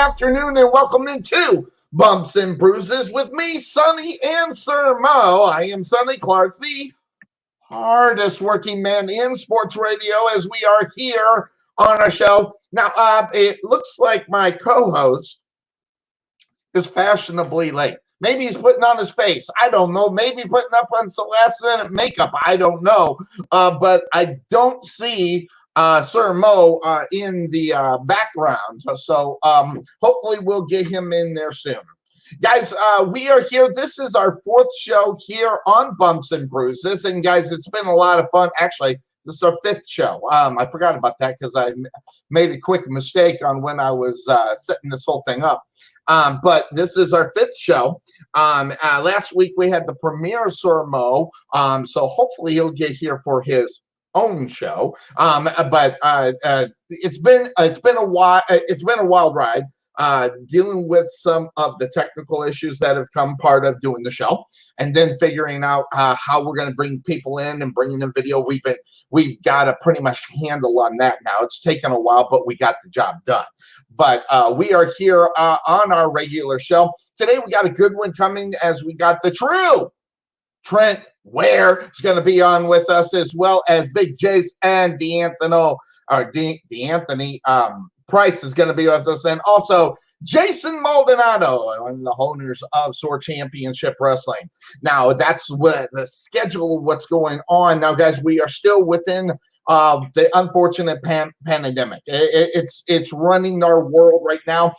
afternoon, and welcome into Bumps and Bruises with me, Sonny, and Sir Mo. I am Sonny Clark, the hardest working man in sports radio, as we are here on our show. Now, it looks like my co-host is fashionably late. Maybe he's putting on his face. I don't know. Maybe putting up on some last-minute makeup. I don't know. But I don't see Sir Mo in the background. So hopefully we'll get him in there soon. Guys, we are here. This is our fourth show here on Bumps and Bruises. And guys, it's been a lot of fun. Actually, this is our fifth show. I forgot about that because I made a quick mistake on when I was setting this whole thing up. But this is our fifth show. Last week we had the premiere of Sir Mo. So hopefully he'll get here for his own show. But it's been a while. It's been a wild ride. Dealing with some of the technical issues that have come part of doing the show, and then figuring out how we're going to bring people in and bringing in video. We've got a pretty much handle on that now. It's taken a while, but we got the job done. But we are here on our regular show. Today we got a good one coming, as we got the true Trent Ware is going to be on with us, as well as Big Jase and DAnthony Price is going to be with us, and also Jason Maldonado, one of the owners of SOAR Championship Wrestling. Now, that's what the schedule, what's going on. Now, guys, we are still within the unfortunate pandemic. It's running our world right now.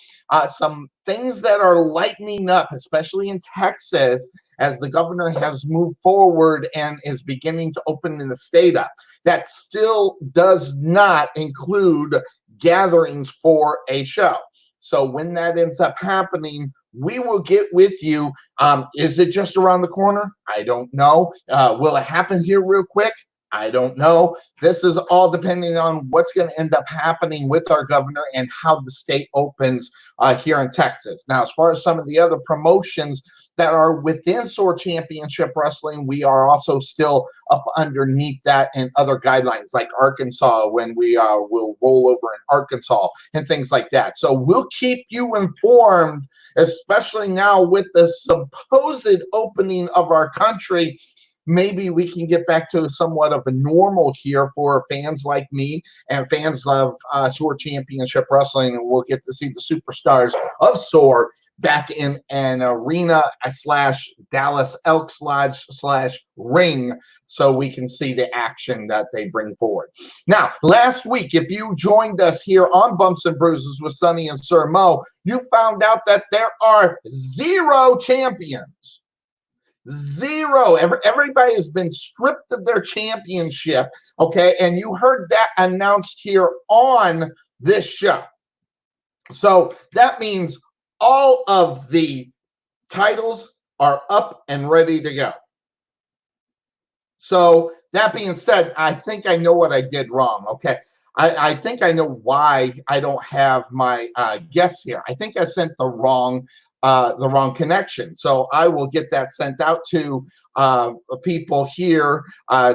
Some things that are lightening up, especially in Texas, as the governor has moved forward and is beginning to open the state up. That still does not include gatherings for a show. So when that ends up happening, we will get with you. Is it just around the corner? I don't know. Will it happen here real quick? I don't know. This is all depending on what's going to end up happening with our governor and how the state opens here in Texas. Now, as far as some of the other promotions that are within SOAR Championship Wrestling, we are also still up underneath that and other guidelines, like Arkansas, when we will roll over in Arkansas and things like that. So we'll keep you informed, especially now with the supposed opening of our country. Maybe we can get back to somewhat of a normal here for fans like me and fans of SOAR Championship Wrestling, and we'll get to see the superstars of SOAR back in an arena / Dallas Elks Lodge / ring, so we can see the action that they bring forward. Now, last week, if you joined us here on Bumps and Bruises with Sonny and Sir Mo, you found out that there are 0 champions. 0. Everybody has been stripped of their championship, okay? And you heard that announced here on this show. So that means all of the titles are up and ready to go. So that being said, I think I know what I did wrong, okay? I think I know why I don't have my guests here. I think I sent the wrong connection. So I will get that sent out to people here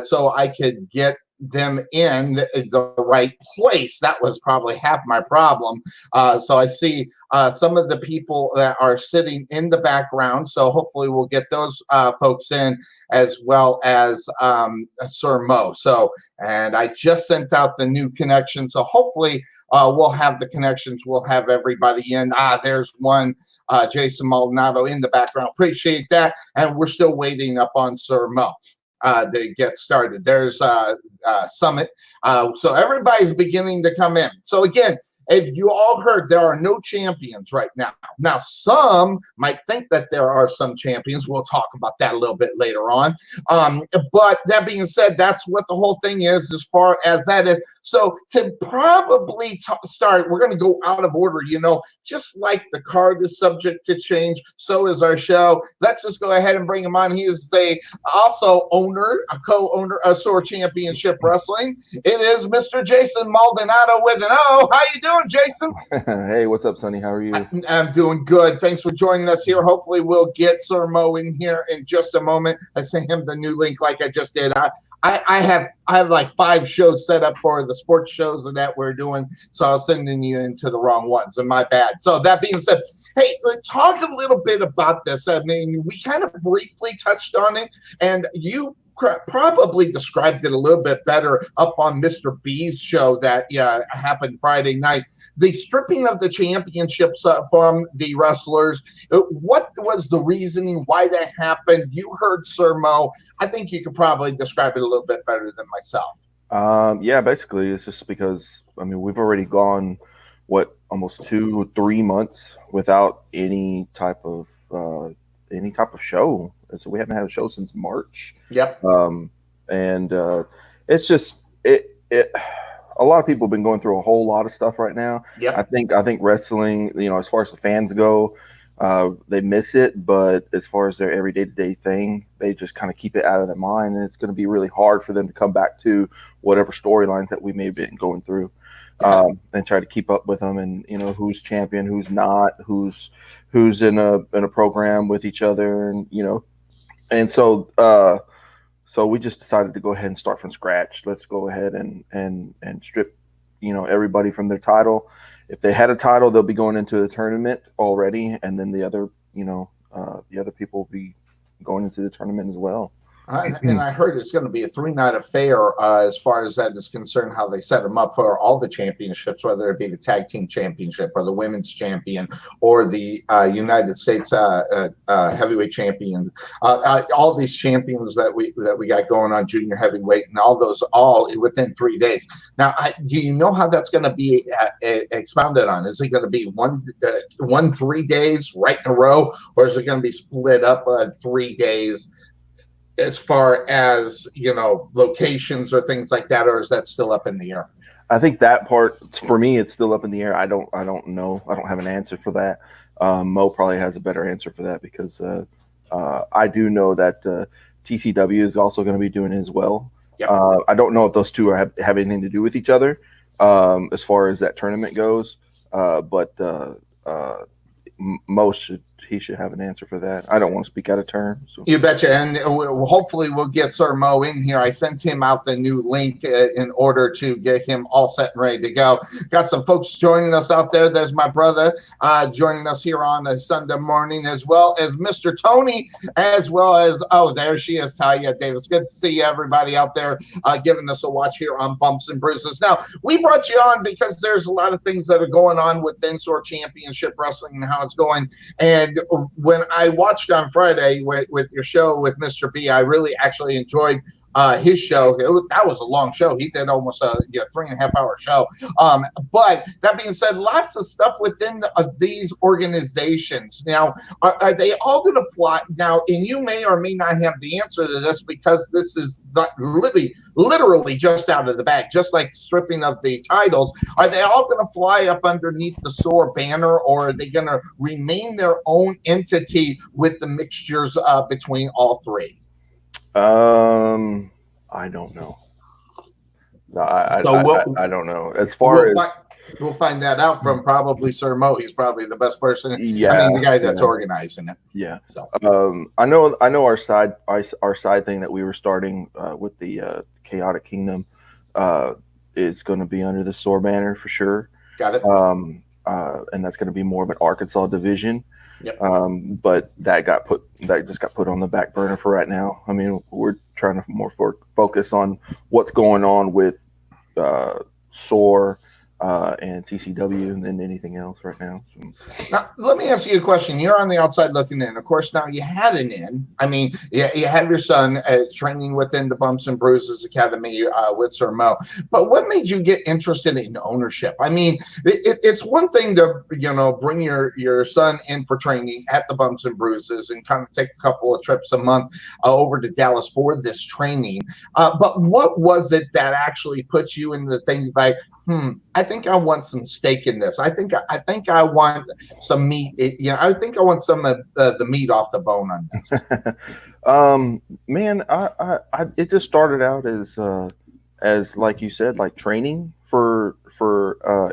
so I could get them in the right place. That was probably half my problem. So I see some of the people that are sitting in the background. So hopefully we'll get those folks in, as well as Sir Mo. So, and I just sent out the new connection. So hopefully we'll have the connections. We'll have everybody in. There's one, Jason Maldonado in the background. Appreciate that. And we're still waiting up on Sir Mo to get started. There's Summit. So everybody's beginning to come in. So again, if you all heard, there are no champions right now. Now, some might think that there are some champions. We'll talk about that a little bit later on. But that being said, that's what the whole thing is as far as that is. So to probably start, we're going to go out of order, you know, just like the card is subject to change, so is our show. Let's just go ahead and bring him on. He is the also co-owner of SOAR Championship Wrestling. It is Mr. Jason Maldonado with an O. How you doing, Jason? Hey, what's up, Sonny? How are you? I'm doing good. Thanks for joining us here. Hopefully we'll get Sir Mo in here in just a moment. I sent him the new link like I just did. I have like 5 shows set up for the sports shows that we're doing, so I was sending you into the wrong ones, and my bad. So that being said, hey, let's talk a little bit about this. I mean, we kind of briefly touched on it, and you probably described it a little bit better up on Mr. B's show that happened Friday night. The stripping of the championships from the wrestlers. What was the reasoning why that happened? You heard Sir Mo. I think you could probably describe it a little bit better than myself. Yeah, basically it's just because we've already gone almost 2-3 months without any type of show. So we haven't had a show since March. Yep. And it's just it. A lot of people have been going through a whole lot of stuff right now. Yep. I think wrestling, as far as the fans go, they miss it, but as far as their everyday thing, they just kind of keep it out of their mind, and it's going to be really hard for them to come back to whatever storylines that we may have been going through, and try to keep up with them, and who's champion, who's not, who's in a program with each other, and so we just decided to go ahead and start from scratch. Let's go ahead and strip, everybody from their title. If they had a title, they'll be going into the tournament already, and then the other people will be going into the tournament as well. And I heard it's going to be a 3-night affair as far as that is concerned, how they set them up for all the championships, whether it be the tag team championship or the women's champion or the United States heavyweight champion. All these champions that we got going on, junior heavyweight, and all those all within 3 days. Now, do you know how that's going to be expounded on? Is it going to be one 3 days right in a row, or is it going to be split up 3 days? As far as locations or things like that, or is that still up in the air? I think that part for me, it's still up in the air. I don't know. I don't have an answer for that. Mo probably has a better answer for that because I do know that TCW is also going to be doing it as well. Yep. I don't know if those two have anything to do with each other as far as that tournament goes, but Mo should have an answer for that. I don't want to speak out of turn. So. You betcha. And hopefully we'll get Sir Mo in here. I sent him out the new link in order to get him all set and ready to go. Got some folks joining us out there. There's my brother joining us here on a Sunday morning, as well as Mr. Tony, as well as, there she is, Talia Davis. Good to see everybody out there giving us a watch here on Bumps and Bruises. Now, we brought you on because there's a lot of things that are going on within SOAR Championship Wrestling and how it's going. And when I watched on Friday with your show with Mr. B, I really actually enjoyed his show. That was a long show. He did almost a 3.5-hour show. But that being said, lots of stuff within these organizations. Now, are they all going to fly? Now, and you may or may not have the answer to this because this is not literally just out of the bag, just like stripping of the titles. Are they all going to fly up underneath the SOAR banner, or are they going to remain their own entity with the mixtures between all three? I don't know. I don't know. As far as we'll find that out from probably Sir Mo. He's probably the best person. Yeah, I mean the guy that's organizing it. Yeah. So. I know our side thing that we were starting with the Chaotic Kingdom is going to be under the SOAR banner for sure. Got it. And that's going to be more of an Arkansas division. Yep. But that just got put on the back burner for right now. I mean, we're trying to more focus on what's going on with SOAR and TCW than anything else right now. So. Now, let me ask you a question. You're on the outside looking in. Of course, now you had an in. I mean, you have your son training within the Bumps and Bruises Academy with Sir Mo. But what made you get interested in ownership? I mean, it's one thing to bring your son in for training at the Bumps and Bruises and kind of take a couple of trips a month over to Dallas for this training. But what was it that actually put you in the thing like, I think I want some stake in this. I think I want some meat. I think I want some of the meat off the bone on this. Man, it just started out as like you said, like training for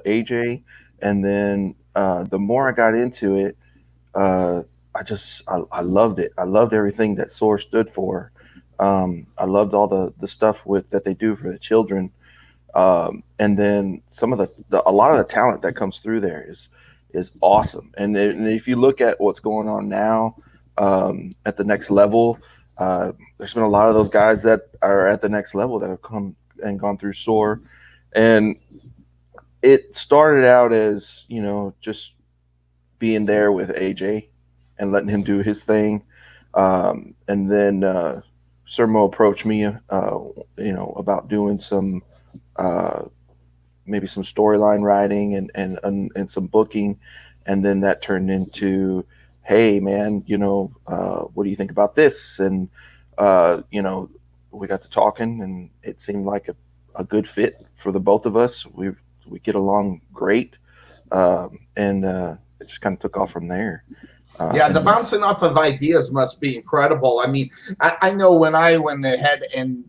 AJ, and then the more I got into it, I loved it. I loved everything that SOAR stood for. I loved all the stuff with that they do for the children. And then some of a lot of the talent that comes through there is awesome. And if you look at what's going on now at the next level, there's been a lot of those guys that are at the next level that have come and gone through SOAR. And it started out as, just being there with AJ and letting him do his thing. And then Sermo approached me, about doing some maybe some storyline writing and some booking, and then that turned into, hey man, what do you think about this? And we got to talking, and it seemed like a good fit for the both of us. We get along great, and it just kind of took off from there. Yeah, the bouncing off of ideas must be incredible. I mean, I know when I went ahead and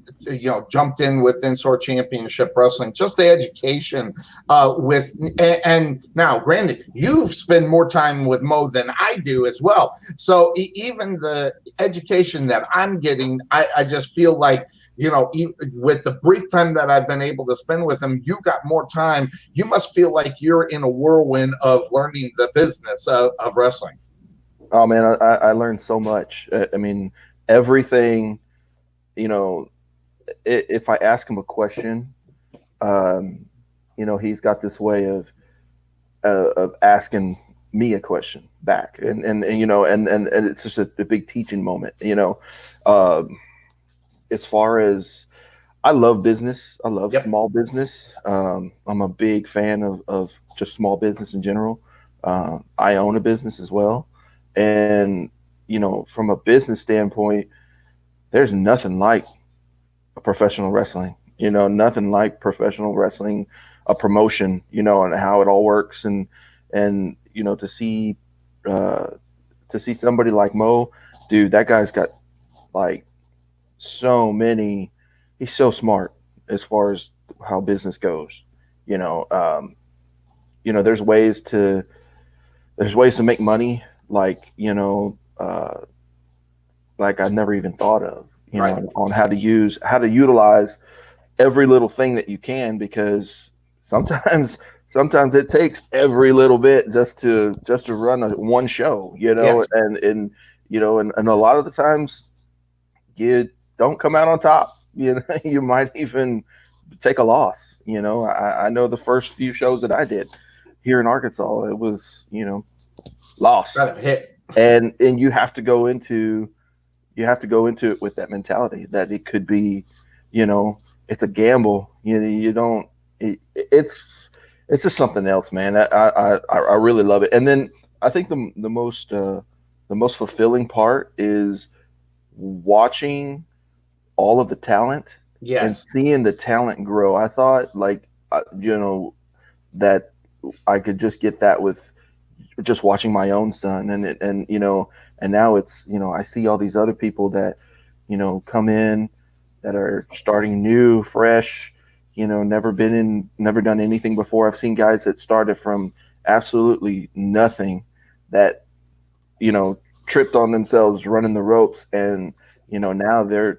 jumped in within SOAR Championship Wrestling, just the education and now, granted, you've spent more time with Mo than I do as well. So even the education that I'm getting, I just feel like, with the brief time that I've been able to spend with him, you got more time. You must feel like you're in a whirlwind of learning the business of wrestling. Oh man, I learned so much. I mean, everything. If I ask him a question, he's got this way of asking me a question back, and it's just a big teaching moment. As far as I love business, I love small business. I'm a big fan of just small business in general. I own a business as well. And, from a business standpoint, there's nothing like a professional wrestling, nothing like professional wrestling, a promotion, and how it all works. And to see somebody like Mo, dude, that guy's got like he's so smart as far as how business goes, there's ways to make money, like I've never even thought of, on how to utilize every little thing that you can, because sometimes it takes every little bit just to run one show, and a lot of the times you don't come out on top, you might even take a loss. I know the first few shows that I did here in Arkansas, it was, lost, hit, and you have to go into it with that mentality that it could be, it's a gamble. It's just something else, man. I really love it. And then I think the most fulfilling part is watching all of the talent, and seeing the talent grow. I thought that I could just get that with just watching my own son, and now it's, I see all these other people that, come in that are starting new, fresh, never done anything before. I've seen guys that started from absolutely nothing that, tripped on themselves running the ropes, and, now they're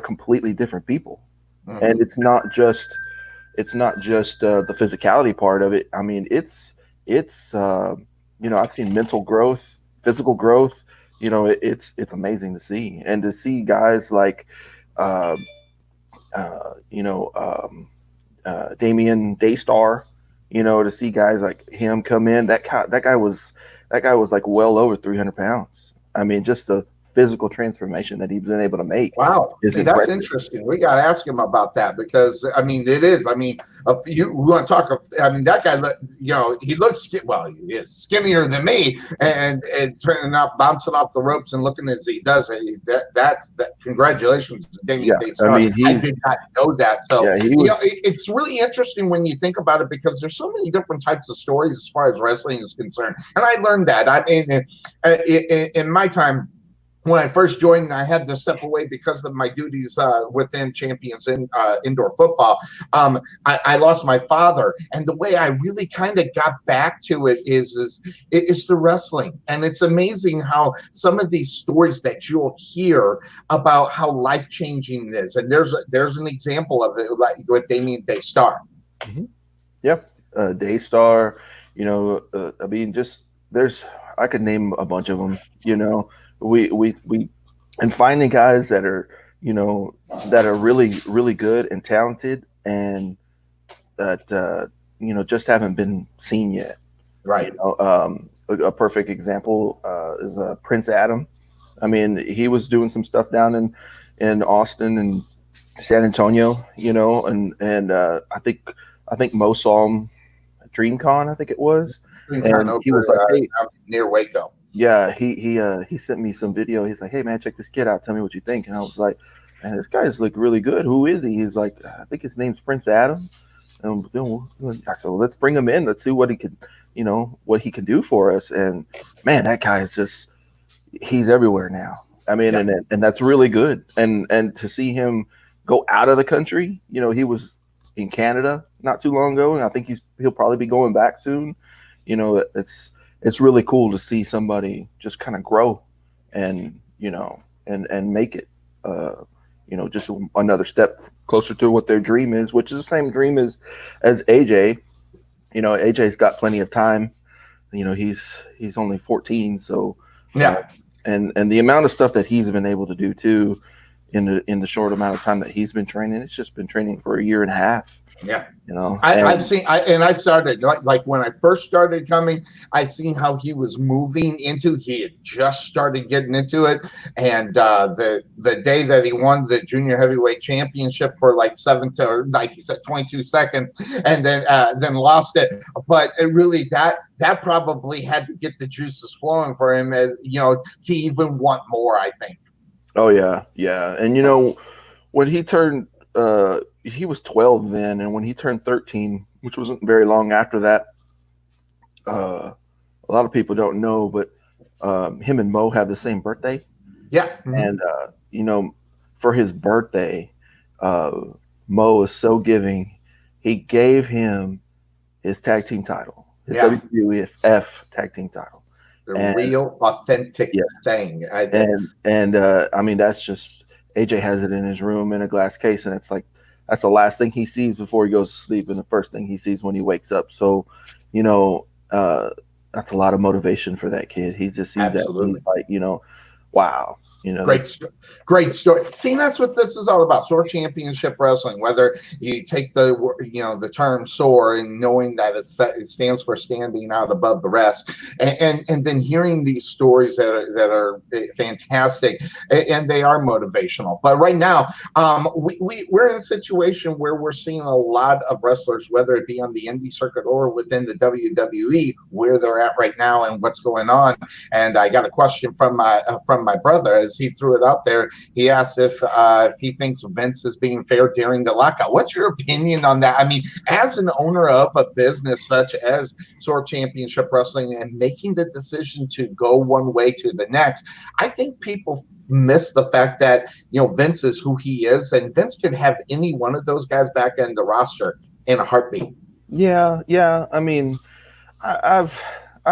completely different people. Mm-hmm. And it's not just the physicality part of it. I mean, it's I've seen mental growth, physical growth. It's amazing to see, and to see guys like, Damian Daystar, to see guys like him come in. That guy was like well over 300 pounds. I mean, just the physical transformation that he's been able to make. Wow. That's interesting. We got to ask him about that, because it is. We want to talk. That guy, he looks, he is skinnier than me, and turning up, bouncing off the ropes and looking as he does. That congratulations to Damian Daystar. I did not know that. So it's really interesting when you think about it, because there's so many different types of stories as far as wrestling is concerned. And I learned that. In my time, when I first joined, I had to step away because of my duties within Champions in indoor football. I lost my father, and the way I really kind of got back to it is the wrestling, and it's amazing how some of these stories that you'll hear about how life changing it is. And there's an example of it, like with Damien Daystar. Mm-hmm. Yeah, Daystar. I mean, just I could name a bunch of them. We and finding guys that are that are really really good and talented, and that just haven't been seen yet. Right. A perfect example is Prince Adam. I mean, he was doing some stuff down in Austin and San Antonio, and I think Mo saw him at DreamCon, I think it was, DreamCon and he was over, like, "Hey, near Waco." yeah." He sent me some video. He's like, "Hey man, check this kid out. Tell me what you think." And I was like, "Man, this guy's look really good. Who is he?" He's like, "I think his name's Prince Adam." And I said, "Well, let's bring him in. Let's see what he can, what he can do for us." And man, that guy is he's everywhere now. I mean, Yeah. and that's really good. And to see him go out of the country, he was in Canada not too long ago, and I think he'll probably be going back soon. It's really cool to see somebody just kind of grow and and make it. Just another step closer to what their dream is, which is the same dream as AJ. AJ's got plenty of time. He's only 14, so Yeah. And the amount of stuff that he's been able to do too in the short amount of time that he's been training. It's just been training for a year and a half. Yeah. I've seen, I started like when I first started coming, I seen how he was moving into. He had just started getting into it, and the day that he won the junior heavyweight championship for like 22 seconds, and then lost it. But it really that probably had to get the juices flowing for him, as to even want more, I think. Oh yeah, and when he turned. He was 12 then, and when he turned 13, which wasn't very long after that, a lot of people don't know, but him and Mo have the same birthday. Yeah. And for his birthday, Mo is so giving. He gave him his tag team title, his WWF tag team title. The real authentic thing. I mean, that's just AJ has it in his room in a glass case, and it's like that's the last thing he sees before he goes to sleep, and the first thing he sees when he wakes up. So, that's a lot of motivation for that kid. He just sees that, and he's like, wow. Great story. See, that's what this is all about. SOAR Championship Wrestling. Whether you take the term SOAR and knowing that it stands for standing out above the rest, and then hearing these stories that are fantastic, and they are motivational. But right now, we're in a situation where we're seeing a lot of wrestlers, whether it be on the indie circuit or within the WWE, where they're at right now and what's going on. And I got a question from my brother as he threw it out there. He asked if he thinks Vince is being fair during the lockout. What's your opinion on that? I mean, as an owner of a business such as SOAR Championship Wrestling and making the decision to go one way to the next, I think people miss the fact that Vince is who he is, and Vince could have any one of those guys back in the roster in a heartbeat. Yeah. I mean, I've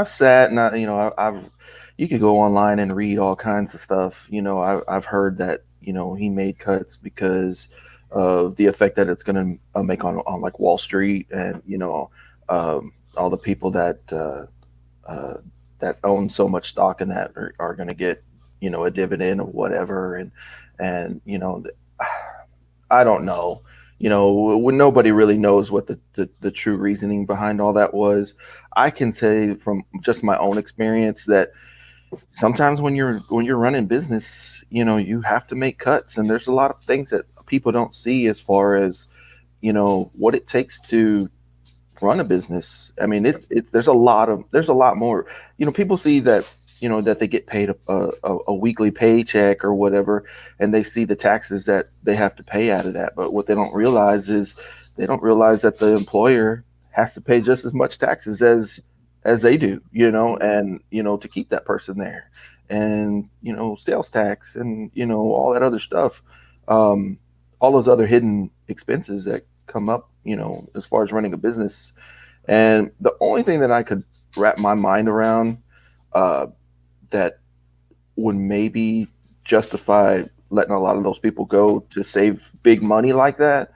sat and I've you could go online and read all kinds of stuff. I've heard that he made cuts because of the effect that it's going to make on like Wall Street, and all the people that own so much stock in that are going to get a dividend or whatever, and I don't know. When nobody really knows what the true reasoning behind all that was. I can say from just my own experience that sometimes when you're running business, you have to make cuts, and there's a lot of things that people don't see as far as what it takes to run a business. I mean, there's a lot more. People see that that they get paid a weekly paycheck or whatever, and they see the taxes that they have to pay out of that. But what they don't realize is that the employer has to pay just as much taxes as they do, and to keep that person there. and sales tax and all that other stuff, all those other hidden expenses that come up as far as running a business. And the only thing that I could wrap my mind around that would maybe justify letting a lot of those people go to save big money like that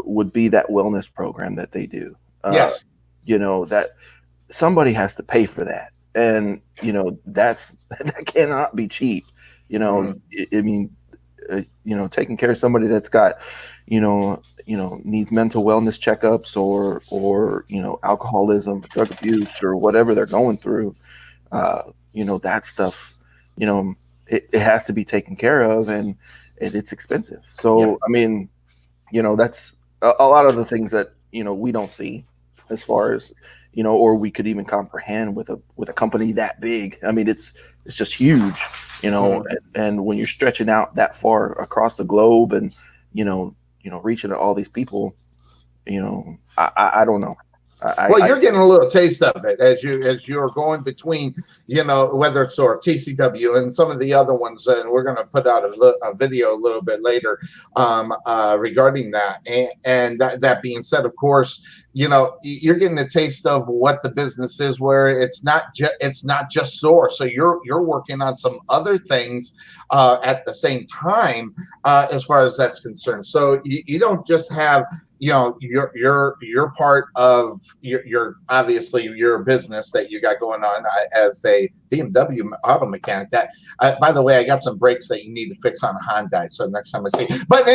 would be that wellness program that they do. Yes. That somebody has to pay for that, and that cannot be cheap. I mean, taking care of somebody that's got needs mental wellness checkups or alcoholism, drug abuse, or whatever they're going through. That stuff, it has to be taken care of, and it's expensive. So, I mean, that's a lot of the things that, we don't see as far as, or we could even comprehend with a company that big. I mean, it's just huge, and when you're stretching out that far across the globe and, reaching to all these people, I don't know. Well, you're getting a little taste of it as you're going between, whether it's or TCW and some of the other ones, and we're going to put out a video a little bit later regarding that. And that being said, of course, you're getting a taste of what the business is, where it's not just SOAR. So you're working on some other things at the same time as far as that's concerned. So you don't just have you're part of your obviously your business that you got going on as a BMW auto mechanic. That by the way, I got some brakes that you need to fix on a Hyundai. So next time I see, but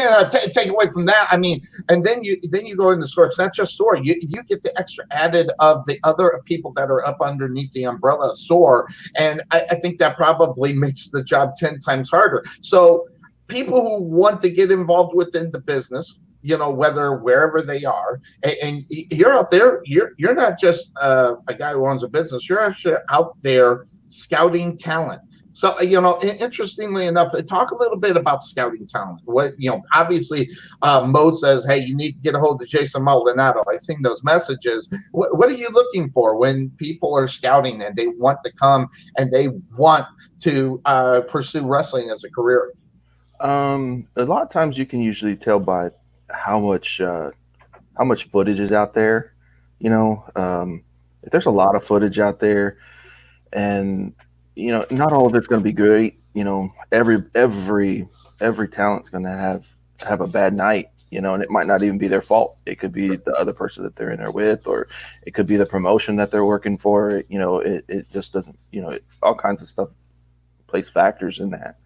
take away from that, I mean, and then you go into SOAR. It's not just SOAR. You get the extra added of the other people that are up underneath the umbrella of SOAR, and I think that probably makes the job 10 times harder. So people who want to get involved within the business, wherever they are, and you're out there, you're not just a guy who owns a business, you're actually out there scouting talent. So, interestingly enough, talk a little bit about scouting talent. What, obviously, Mo says, hey, you need to get a hold of Jason Maldonado. I've seen those messages. What are you looking for when people are scouting and they want to come and they want to pursue wrestling as a career? A lot of times you can usually tell by how much footage is out there. If there's a lot of footage out there, and not all of it's going to be great. Every talent's going to have a bad night. And it might not even be their fault. It could be the other person that they're in there with, or it could be the promotion that they're working for. It just doesn't. All kinds of stuff plays factors in that.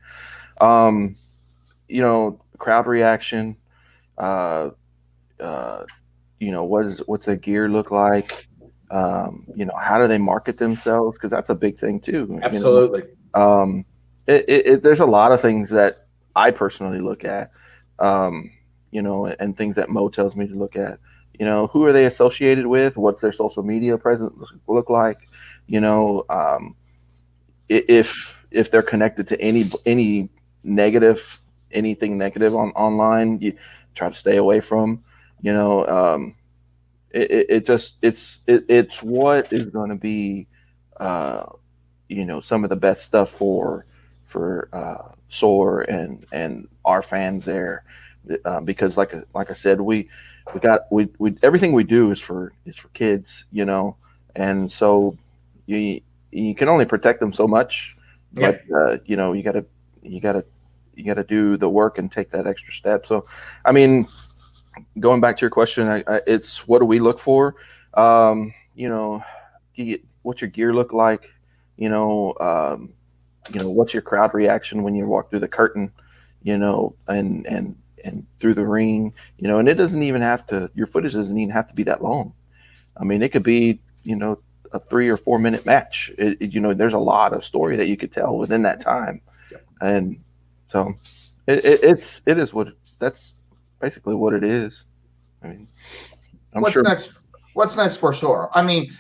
Crowd reaction. What's their gear look like? How do they market themselves? Because that's a big thing too. Absolutely. There's a lot of things that I personally look at, and things that Mo tells me to look at. Who are they associated with? What's their social media presence look like? If they're connected to anything negative online, you try to stay away from. It's what is going to be some of the best stuff for SOAR and our fans there, because like I said, we everything we do is for kids, and so you can only protect them so much, but you gotta do the work and take that extra step. So I mean, going back to your question, it's what do we look for? What's your gear look like? What's your crowd reaction when you walk through the curtain? And through the ring. And it doesn't even have to. Your footage doesn't even have to be that long. I mean, it could be a 3 or 4 minute match. There's a lot of story that you could tell within that time, and so it is what that's basically what it is. I mean, What's next for SOAR? I mean,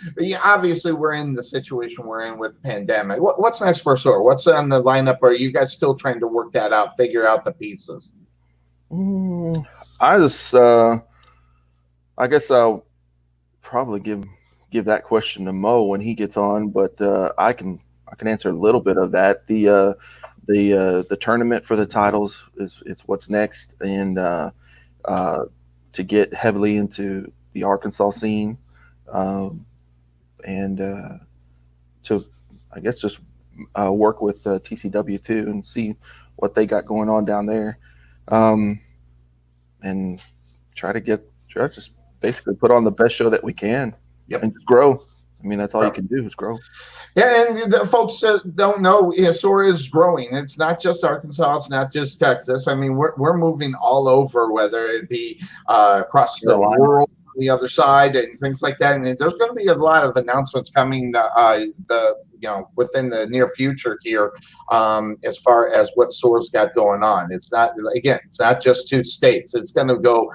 obviously we're in the situation we're in with the pandemic. What's next for SOAR? What's on the lineup? Are you guys still trying to work that out, figure out the pieces? I guess I'll probably give that question to Mo when he gets on, but I can I can answer a little bit of that. The tournament for the titles is what's next, and to get heavily into the Arkansas scene, and to, I guess, just work with TCW too and see what they got going on down there, and try to just basically put on the best show that we can. Yep. And just grow. I mean, that's all you can do is grow. Yeah, and the folks that don't know, SOAR is growing. It's not just Arkansas. It's not just Texas. I mean, we're moving all over, whether it be across the world, on the other side, and things like that. And there's going to be a lot of announcements coming within the near future here, as far as what SOAR's got going on. It's not just 2 states. It's going to go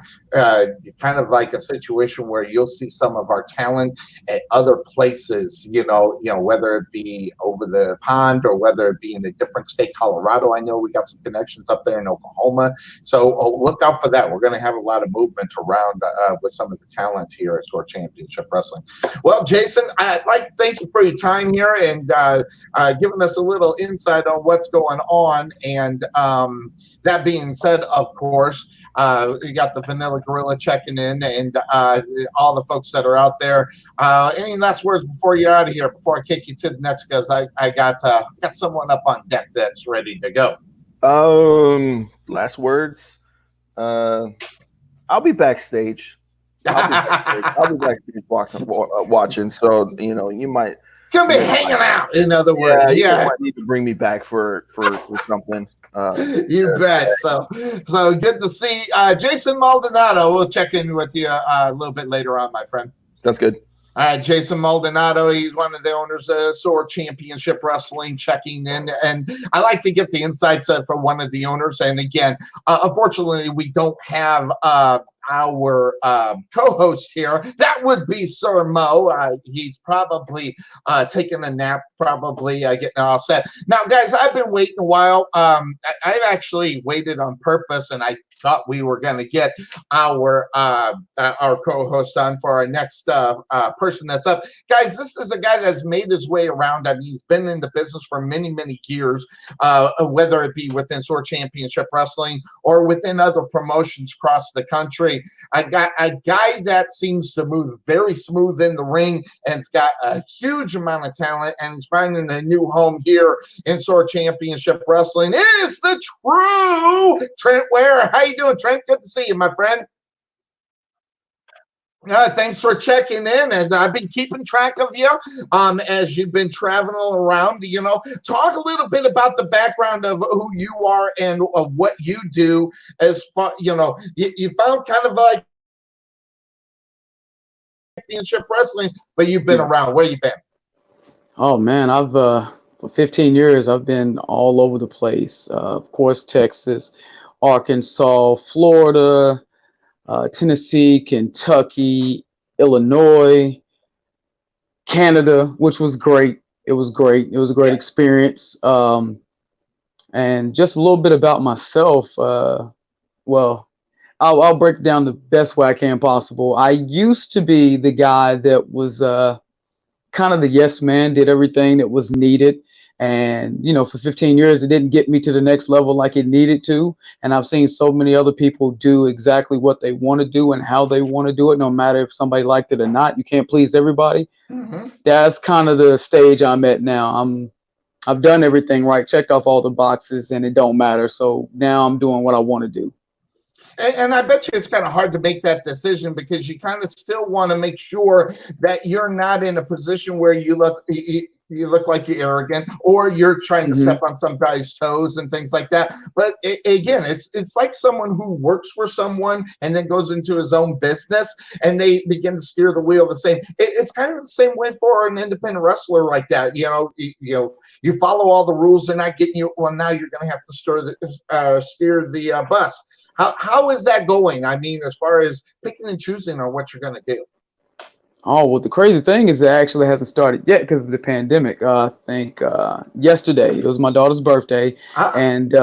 kind of like a situation where you'll see some of our talent at other places, whether it be over the pond or whether it be in a different state. Colorado, I know we got some connections up there in Oklahoma. So look out for that. We're going to have a lot of movement around with some of the talent here at SOAR Championship Wrestling. Well, Jason, I'd like to thank you for your time here and giving us a little insight on what's going on. And that being said, of course, we got the Vanilla Gorilla checking in, and all the folks that are out there. Any last words before you're out of here, before I kick you to the next, because I got someone up on deck that's ready to go. Last words. I'll be backstage. I'll be backstage watching. So you might gonna be hanging out. In other words, you might need to bring me back for something. You bet. So good to see Jason Maldonado. We'll check in with you a little bit later on, my friend. Sounds good. All right, Jason Maldonado, he's one of the owners of SOAR Championship Wrestling, checking in. And I like to get the insights from one of the owners. And again, unfortunately, we don't have our co-host here. That would be Sir Mo. He's probably taking a nap, probably getting all set. Now, guys, I've been waiting a while. I've actually waited on purpose, and I thought we were going to get our co-host on for our next person that's up. Guys, this is a guy that's made his way around. I mean, he's been in the business for many, many years, whether it be within SOAR Championship Wrestling or within other promotions across the country. I got a guy that seems to move very smooth in the ring, and it's got a huge amount of talent, and he's finding a new home here in SOAR Championship Wrestling. It is the true Trent Ware. How you doing, Trent? Good to see you, my friend. Thanks for checking in, and I've been keeping track of you as you've been traveling around. Talk a little bit about the background of who you are and what you do. As far you found kind of like championship wrestling, but you've been around. Where you been? Oh man, I've for 15 years I've been all over the place. Of course, Texas, Arkansas, Florida, Tennessee, Kentucky, Illinois, Canada, which was great. It was great. It was a great experience. And just a little bit about myself. Well, I'll break it down the best way I can possible. I used to be the guy that was kind of the yes man, did everything that was needed. And, for 15 years, it didn't get me to the next level like it needed to. And I've seen so many other people do exactly what they want to do and how they want to do it, no matter if somebody liked it or not. You can't please everybody. Mm-hmm. That's kind of the stage I'm at now. I've done everything right, checked off all the boxes, and it don't matter. So now I'm doing what I want to do. And I bet you it's kind of hard to make that decision because you kind of still want to make sure that you're not in a position where you look like you're arrogant or you're trying to step on some guy's toes and things like that. But again, it's like someone who works for someone and then goes into his own business and they begin to steer the wheel the same. It's kind of the same way for an independent wrestler like that. You follow all the rules. They're not getting you. Well, now you're going to have to steer the bus. How is that going? I mean, as far as picking and choosing on what you're going to do. Oh, well, the crazy thing is it actually hasn't started yet because of the pandemic. I think yesterday, it was my daughter's birthday, and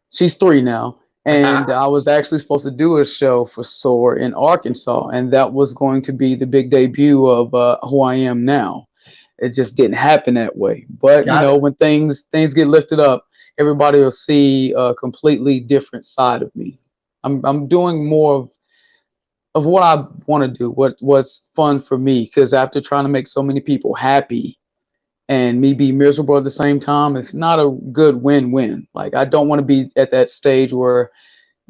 she's 3 now. And I was actually supposed to do a show for SOAR in Arkansas, and that was going to be the big debut of who I am now. it just didn't happen that way. But Got it. when things get lifted up, everybody will see a completely different side of me. I'm doing more of what I want to do, what's fun for me, because after trying to make so many people happy and me be miserable at the same time, it's not a good win-win. Like, I don't want to be at that stage where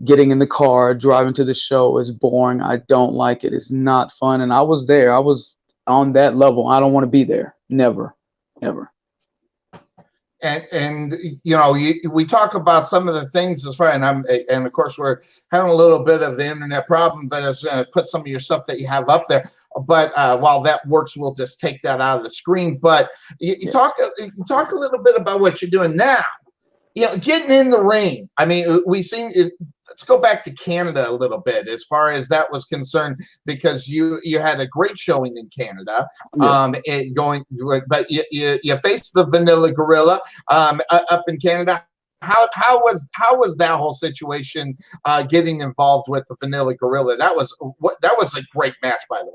getting in the car, driving to the show is boring. I don't like it. It's not fun. And I was there. I was on that level. I don't want to be there. Never, never. And we talk about some of the things as far, and of course we're having a little bit of the internet problem, but it's going to put some of your stuff that you have up there. But while that works, we'll just take that out of the screen. But you talk a little bit about what you're doing now. Getting in the ring. I mean, let's go back to Canada a little bit as far as that was concerned, because you had a great showing in Canada. But you faced the Vanilla Gorilla up in Canada. How was that whole situation getting involved with the Vanilla Gorilla? That was a great match, by the way.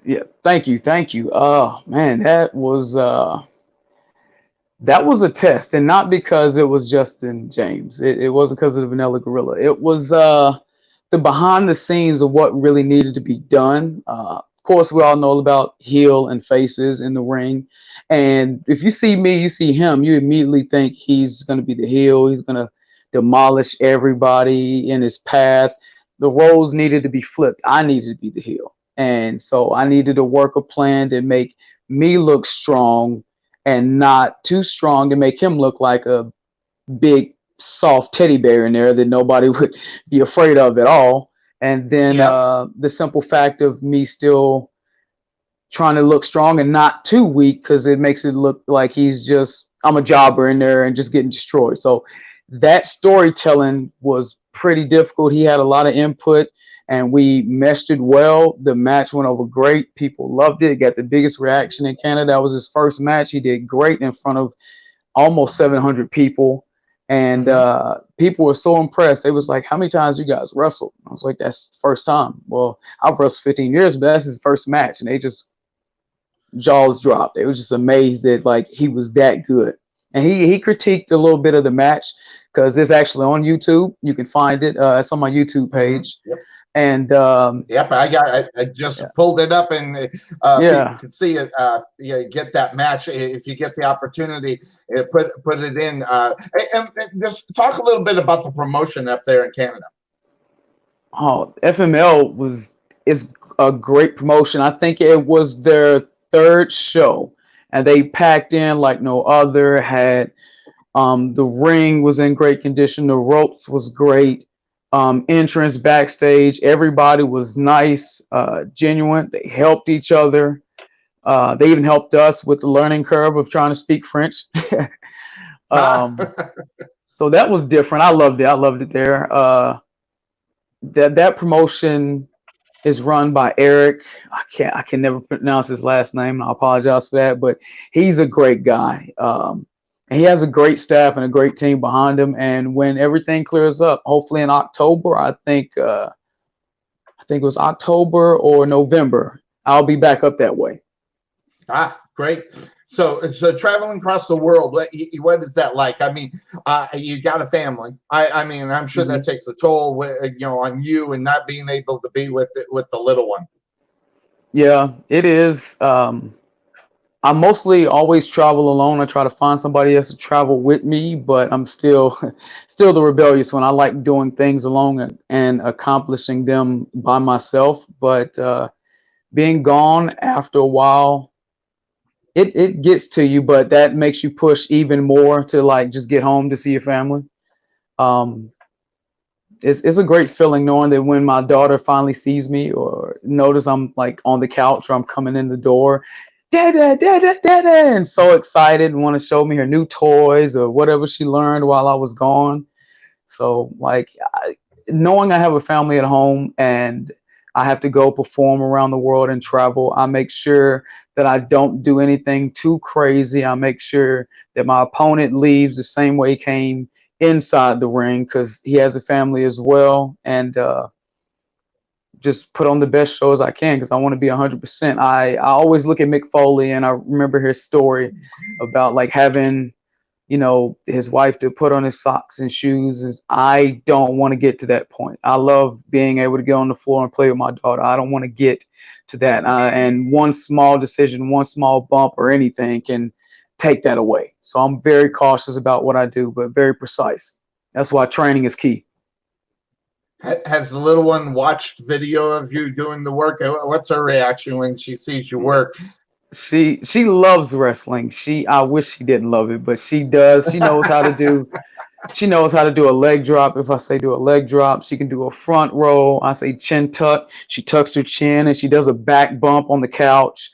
Yeah, thank you. Oh man, that was a test, and not because it was Justin James. It wasn't because of the Vanilla Gorilla. It was the behind the scenes of what really needed to be done. Of course, we all know about heel and faces in the ring. And if you see me, you see him, you immediately think he's going to be the heel. He's going to demolish everybody in his path. The roles needed to be flipped. I needed to be the heel. And so I needed to work a plan to make me look strong and not too strong to make him look like a big soft teddy bear in there that nobody would be afraid of at all. And then the simple fact of me still trying to look strong and not too weak, because it makes it look like I'm a jobber in there and just getting destroyed. So that storytelling was pretty difficult. He had a lot of input and we meshed it well. The match went over great. People loved it. Got the biggest reaction in Canada. That was his first match. He did great in front of almost 700 people. And people were so impressed. They was like, how many times you guys wrestled? I was like, that's the first time. Well, I've wrestled 15 years, but that's his first match. And they just jaws dropped. They was just amazed that like he was that good. And he critiqued a little bit of the match, because it's actually on YouTube. You can find it. It's on my YouTube page. Yep. And I just pulled it up, and you can see it. Get that match if you get the opportunity. Put it in, and just talk a little bit about the promotion up there in Canada. Oh, FML is a great promotion. I think it was their third show, and they packed in like no other. Had the ring was in great condition. The ropes was great. Entrance, backstage, everybody was nice, genuine. They helped each other. They even helped us with the learning curve of trying to speak French. So that was different. I loved it there. That promotion is run by Eric. I can never pronounce his last name. I apologize for that, but he's a great guy. And he has a great staff and a great team behind him. And when everything clears up, hopefully in October, I think it was October or November, I'll be back up that way. Great. So traveling across the world, what is that like? I mean, you got a family. I mean, I'm sure that takes a toll, on you, and not being able to be with the little one. Yeah, it is. I mostly always travel alone. I try to find somebody else to travel with me, but I'm still the rebellious one. I like doing things alone and accomplishing them by myself. But being gone after a while, it gets to you, but that makes you push even more to like just get home to see your family. It's a great feeling knowing that when my daughter finally sees me or notice I'm like on the couch or I'm coming in the door, Dada, Dada, Dada, and so excited and want to show me her new toys or whatever she learned while I was gone. So like knowing I have a family at home and I have to go perform around the world and travel, I make sure that I don't do anything too crazy. I make sure that my opponent leaves the same way he came inside the ring, because he has a family as well. And just put on the best show as I can because I want to be 100%. I always look at Mick Foley, and I remember his story about like having, you know, his wife to put on his socks and shoes. And I don't want to get to that point. I love being able to get on the floor and play with my daughter. I don't want to get to that. And one small decision, one small bump or anything can take that away. So I'm very cautious about what I do, but very precise. That's why training is key. Has the little one watched video of you doing the work? What's her reaction when she sees you work? She loves wrestling. I wish she didn't love it, but she does. She knows how to do. She knows how to do a leg drop. If I say do a leg drop, she can do a front roll. I say chin tuck. She tucks her chin and she does a back bump on the couch.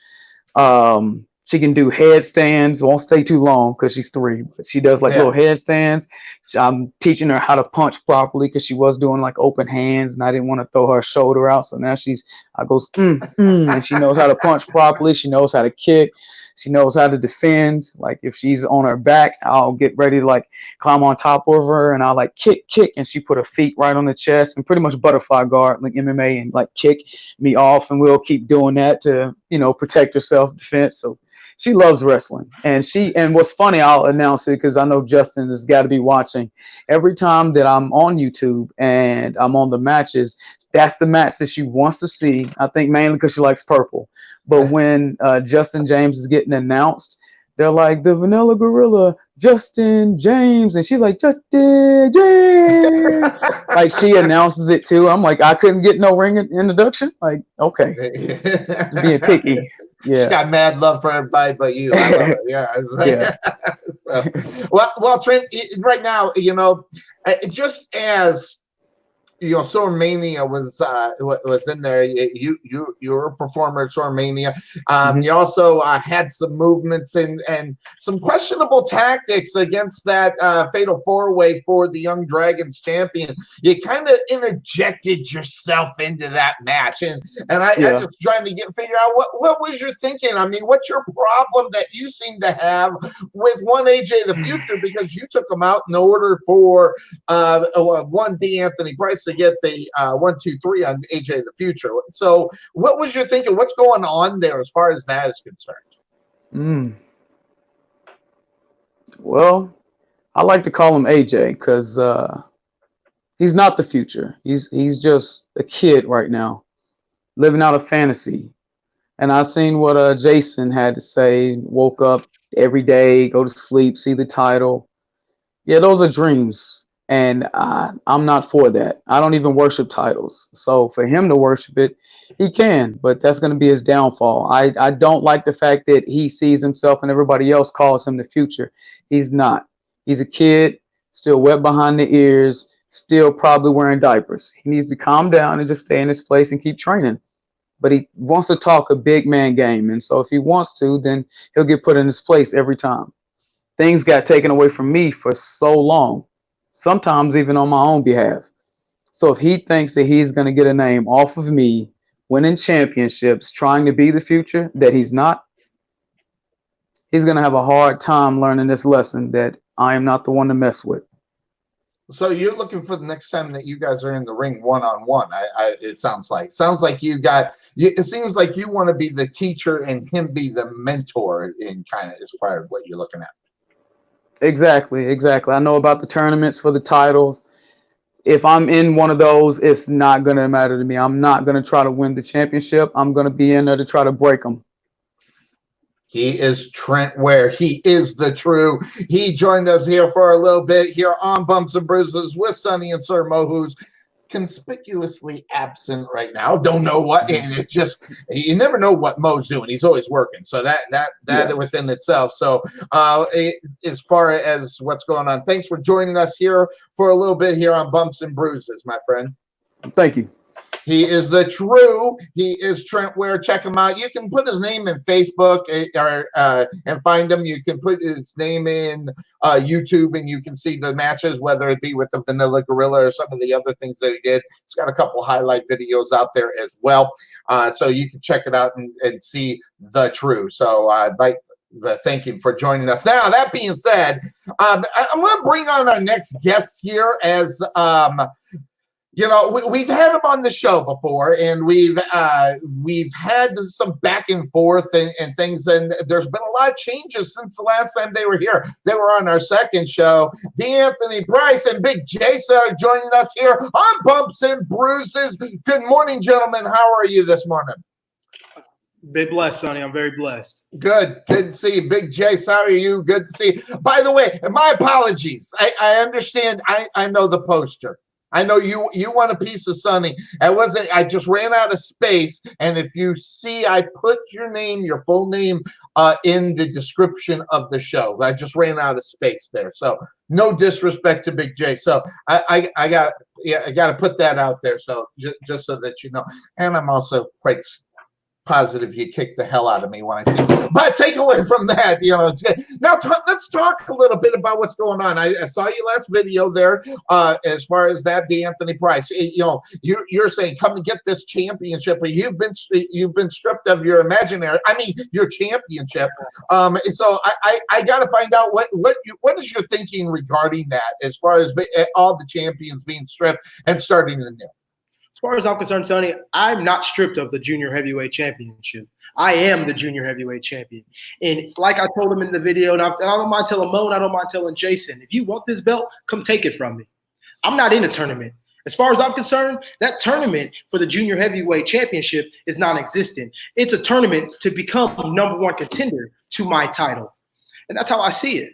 She can do headstands. Won't stay too long because she's 3, but she does like little headstands. I'm teaching her how to punch properly because she was doing like open hands and I didn't want to throw her shoulder out. So now I goes, and she knows how to punch properly. She knows how to kick. She knows how to defend. Like if she's on her back, I'll get ready to like climb on top of her and I'll like kick. And she put her feet right on the chest and pretty much butterfly guard like MMA and like kick me off. And we'll keep doing that to, you know, protect her self-defense. So she loves wrestling. And what's funny, I'll announce it because I know Justin has got to be watching. Every time that I'm on YouTube and I'm on the matches, that's the match that she wants to see. I think mainly because she likes purple. But when Justin James is getting announced, they're like, the Vanilla Gorilla, Justin James. And she's like, Justin James. Like she announces it too. I'm like, I couldn't get no ring introduction. Like, okay. Being picky. Yeah. She's got mad love for everybody but you. I love it. Yeah. So, well, Trent, right now, you know, just as you know, Sormania was in there. You were a performer at Sormania. You also had some movements and some questionable tactics against that fatal 4-way for the Young Dragons champion. You kind of interjected yourself into that match, and I just trying to figure out what was your thinking. I mean, what's your problem that you seem to have with one AJ the Future, because you took him out in order for one DAnthony Price to get the 1, 2, 3 on AJ the Future. So what was your thinking? What's going on there as far as that is concerned? Well, I like to call him AJ because he's not the future. He's just a kid right now, living out a fantasy. And I seen what Jason had to say. Woke up every day, go to sleep, see the title. Yeah, those are dreams. And I'm not for that. I don't even worship titles. So for him to worship it, he can, but that's going to be his downfall. I don't like the fact that he sees himself and everybody else calls him the future. He's not. He's a kid, still wet behind the ears, still probably wearing diapers. He needs to calm down and just stay in his place and keep training. But he wants to talk a big man game. And so if he wants to, then he'll get put in his place every time. Things got taken away from me for so long. Sometimes even on my own behalf. So if he thinks that he's going to get a name off of me, winning championships, trying to be the future that he's not, he's going to have a hard time learning this lesson that I am not the one to mess with. So you're looking for the next time that you guys are in the ring one-on-one. It sounds like it seems like you want to be the teacher and him be the mentor in kind of as far as what you're looking at. Exactly. I know about the tournaments for the titles. If I'm in one of those, it's not going to matter to me. I'm not going to try to win the championship. I'm going to be in there to try to break them. He is Trent Ware. He is the true. He joined us here for a little bit here on Bumps and Bruises with Sonny and Sir Mo, who's conspicuously absent right now. Don't know what, and it just, you never know what Mo's doing. He's always working. So that within itself. So as far as what's going on, thanks for joining us here for a little bit here on Bumps and Bruises, my friend. Thank you. He is the true. He is Trent Ware. Check him out. You can put his name in Facebook and find him. You can put his name in YouTube and you can see the matches, whether it be with the Vanilla Gorilla or some of the other things that he did. He's got a couple highlight videos out there as well. So you can check it out and see the true. So I'd like to thank him for joining us. Now, that being said, I'm going to bring on our next guest here as You know, we've had him on the show before, and we've had some back and forth and things, and there's been a lot of changes since the last time they were here. They were on our second show. DAnthony Price and Big Jase are joining us here on Bumps and Bruises. Good morning, gentlemen. How are you this morning? Big blessed, Sonny. I'm very blessed. Good to see you. Big Jase, how are you? Good to see you. By the way, my apologies. I understand. I know the poster. I know you want a piece of Sonny. I just ran out of space. And if you see, I put your name, your full name, in the description of the show. I just ran out of space there. So no disrespect to Big J. So I got to put that out there. So just so that you know. And I'm also quite positive you kick the hell out of me when I see it. But take away from that, you know. Now let's talk a little bit about what's going on. I saw your last video there as far as that DAnthony Price. You know, you're saying come and get this championship, but you've been stripped of your your championship. So I got to find out what is your thinking regarding that as far as all the champions being stripped and starting anew. As far as I'm concerned, Sonny, I'm not stripped of the junior heavyweight championship. I am the junior heavyweight champion. And like I told him in the video, and I don't mind telling Mo, and I don't mind telling Jason, if you want this belt, come take it from me. I'm not in a tournament. As far as I'm concerned, that tournament for the junior heavyweight championship is non-existent. It's a tournament to become #1 contender to my title. And that's how I see it.